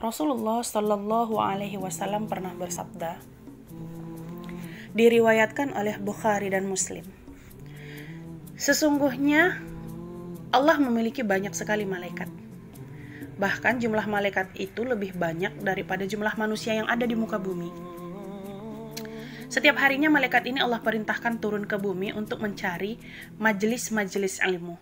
Rasulullah Shallallahu Alaihi Wasallam pernah bersabda, diriwayatkan oleh Bukhari dan Muslim, sesungguhnya Allah memiliki banyak sekali malaikat. Bahkan jumlah malaikat itu lebih banyak daripada jumlah manusia yang ada di muka bumi. Setiap harinya malaikat ini Allah perintahkan turun ke bumi untuk mencari majelis-majelis ilmu.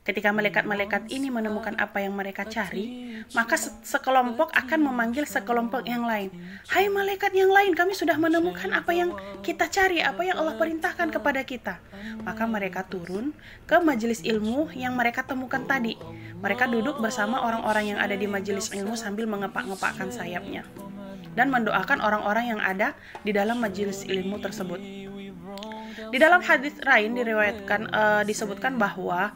Ketika malaikat-malaikat ini menemukan apa yang mereka cari, maka sekelompok akan memanggil sekelompok yang lain. Hai malaikat yang lain, kami sudah menemukan apa yang kita cari, apa yang Allah perintahkan kepada kita. Maka mereka turun ke majelis ilmu yang mereka temukan tadi. Mereka duduk bersama orang-orang yang ada di majelis ilmu sambil mengepak-ngepakkan sayapnya dan mendoakan orang-orang yang ada di dalam majelis ilmu tersebut. Di dalam hadis lain disebutkan bahwa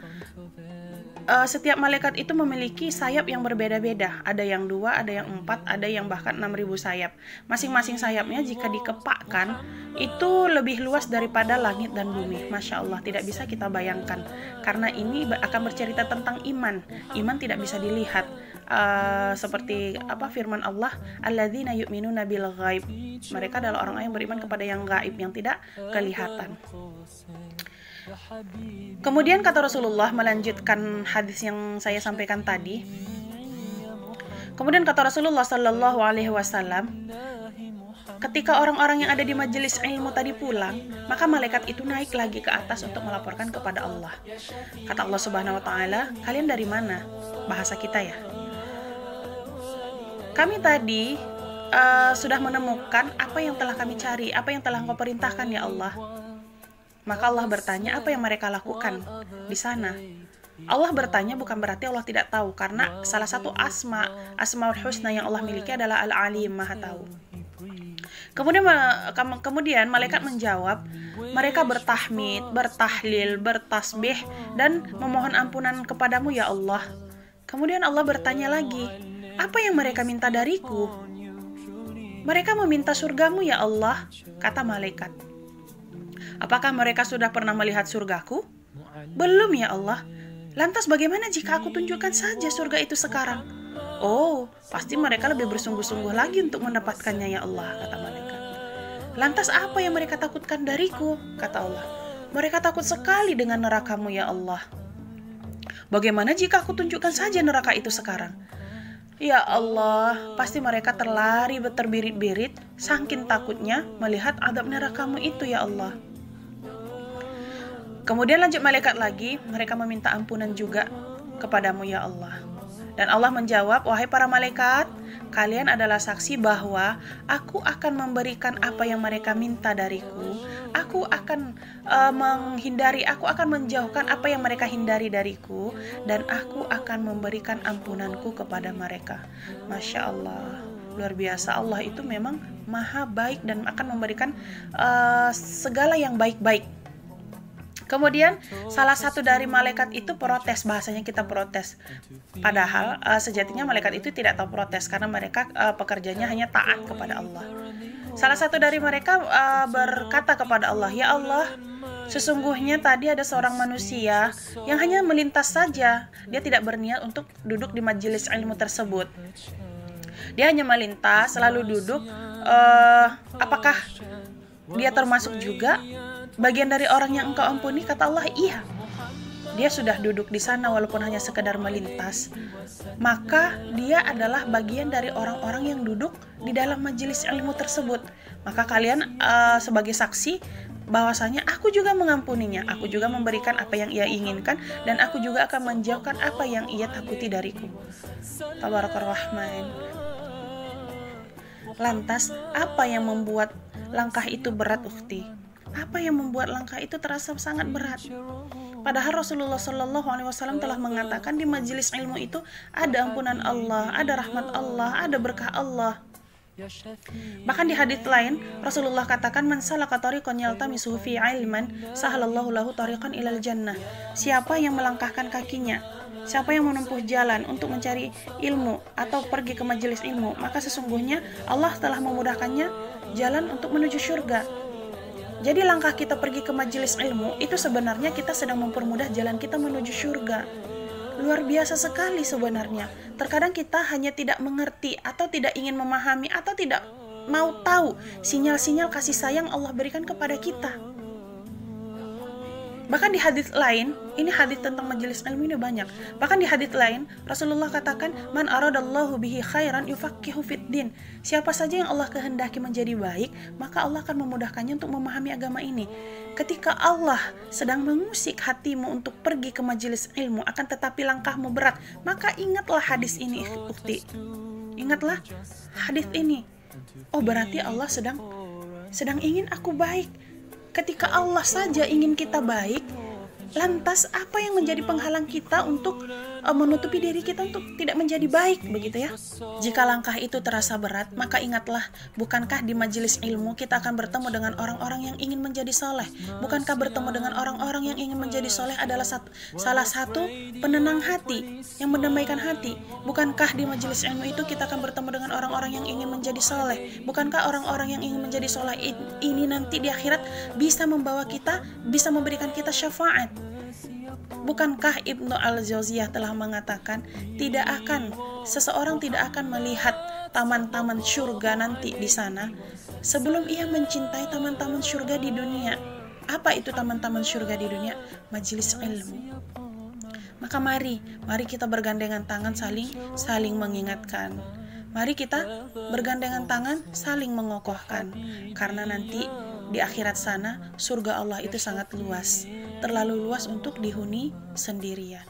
setiap malaikat itu memiliki sayap yang berbeda-beda. Ada yang 2, ada yang 4, ada yang bahkan 6.000 sayap. Masing-masing sayapnya jika dikepakkan itu lebih luas daripada langit dan bumi. Masya Allah, tidak bisa kita bayangkan. Karena ini akan bercerita tentang iman. Iman tidak bisa dilihat. Seperti firman Allah, alladzina yu'minuna bil ghaib. Mereka adalah orang-orang yang beriman kepada yang gaib, yang tidak kelihatan. Kemudian kata Rasulullah melanjutkan hadis yang saya sampaikan tadi. Kemudian kata Rasulullah Shallallahu Alaihi Wasallam, ketika orang-orang yang ada di majelis ilmu tadi pulang, maka malaikat itu naik lagi ke atas untuk melaporkan kepada Allah. Kata Allah Subhanahu Wa Taala, kalian dari mana? Bahasa kita ya. Kami tadi sudah menemukan apa yang telah kami cari, apa yang telah Engkau perintahkan ya Allah. Maka Allah bertanya, apa yang mereka lakukan di sana? Allah bertanya bukan berarti Allah tidak tahu, karena salah satu Asmaul Husna yang Allah miliki adalah Al-Alim, Maha Tahu. Kemudian malaikat menjawab, mereka bertahmid, bertahlil, bertasbih, dan memohon ampunan kepadamu ya Allah. Kemudian Allah bertanya lagi, apa yang mereka minta dariku? Mereka meminta surgamu ya Allah, kata malaikat. Apakah mereka sudah pernah melihat surgaku? Belum ya Allah. Lantas bagaimana jika aku tunjukkan saja surga itu sekarang? Oh, pasti mereka lebih bersungguh-sungguh lagi untuk mendapatkannya ya Allah, kata malaikat. Lantas apa yang mereka takutkan dariku? Kata Allah. Mereka takut sekali dengan nerakamu ya Allah. Bagaimana jika aku tunjukkan saja neraka itu sekarang? Ya Allah, pasti mereka terlari terbirit-birit saking takutnya melihat adab nerakamu itu ya Allah. Kemudian lanjut malaikat lagi, mereka meminta ampunan juga kepadamu ya Allah. Dan Allah menjawab, wahai para malaikat, kalian adalah saksi bahwa aku akan memberikan apa yang mereka minta dariku. Aku akan aku akan menjauhkan apa yang mereka hindari dariku, dan aku akan memberikan ampunanku kepada mereka. Masya Allah, luar biasa. Allah itu memang maha baik dan akan memberikan segala yang baik-baik. Kemudian salah satu dari malaikat itu protes, bahasanya kita protes. Padahal sejatinya malaikat itu tidak tahu protes karena mereka pekerjanya hanya taat kepada Allah. Salah satu dari mereka berkata kepada Allah, ya Allah, sesungguhnya tadi ada seorang manusia yang hanya melintas saja. Dia tidak berniat untuk duduk di majelis ilmu tersebut. Dia hanya melintas, lalu duduk. Apakah dia termasuk juga bagian dari orang yang Engkau ampuni? Kata Allah, iya. Dia sudah duduk di sana walaupun hanya sekedar melintas. Maka dia adalah bagian dari orang-orang yang duduk di dalam majelis ilmu tersebut. Maka kalian sebagai saksi bahwasanya aku juga mengampuninya. Aku juga memberikan apa yang ia inginkan, dan aku juga akan menjauhkan apa yang ia takuti dariku. Tabarakar Rahman. Lantas apa yang membuat langkah itu berat, ukhti? Apa yang membuat langkah itu terasa sangat berat? Padahal Rasulullah Shallallahu Alaihi Wasallam telah mengatakan di majelis ilmu itu ada ampunan Allah, ada rahmat Allah, ada berkah Allah. Bahkan di hadits lain Rasulullah katakan, man salaka tariqan yaltamisuhu fi ilman sahalallahu lahu tariqan ilal jannah. Siapa yang melangkahkan kakinya, siapa yang menempuh jalan untuk mencari ilmu atau pergi ke majelis ilmu, maka sesungguhnya Allah telah memudahkannya jalan untuk menuju surga. Jadi langkah kita pergi ke majelis ilmu itu sebenarnya kita sedang mempermudah jalan kita menuju surga. luar biasa sekali sebenarnya. Terkadang kita hanya tidak mengerti atau tidak ingin memahami atau tidak mau tahu sinyal-sinyal kasih sayang Allah berikan kepada kita. Bahkan di hadits lain, ini hadits tentang majelis ilmu ini banyak. Bahkan di hadits lain, Rasulullah katakan, "Man aradallahu bihi khairan yufaqihu fiddin." Siapa saja yang Allah kehendaki menjadi baik, maka Allah akan memudahkannya untuk memahami agama ini. Ketika Allah sedang mengusik hatimu untuk pergi ke majelis ilmu, akan tetapi langkahmu berat, maka ingatlah hadis ini, ukti. Ingatlah hadis ini. Oh, berarti Allah sedang ingin aku baik. Ketika Allah saja ingin kita baik, lantas apa yang menjadi penghalang kita untuk menutupi diri kita untuk tidak menjadi baik, begitu ya? Jika langkah itu terasa berat, maka ingatlah, bukankah di majelis ilmu kita akan bertemu dengan orang-orang yang ingin menjadi soleh? Bukankah bertemu dengan orang-orang yang ingin menjadi soleh adalah salah satu penenang hati, yang mendamaikan hati? Bukankah di majelis ilmu itu kita akan bertemu dengan orang-orang yang ingin menjadi soleh? Bukankah orang-orang yang ingin menjadi soleh ini nanti di akhirat bisa membawa kita, bisa memberikan kita syafaat? Bukankah Ibnu Al-Jauziyah telah mengatakan, seseorang tidak akan melihat taman-taman surga nanti di sana sebelum ia mencintai taman-taman surga di dunia. Apa itu taman-taman surga di dunia? Majelis ilmu. Maka mari kita bergandengan tangan saling mengingatkan. Mari kita bergandengan tangan saling mengokohkan, karena nanti di akhirat sana surga Allah itu sangat luas, terlalu luas untuk dihuni sendirian.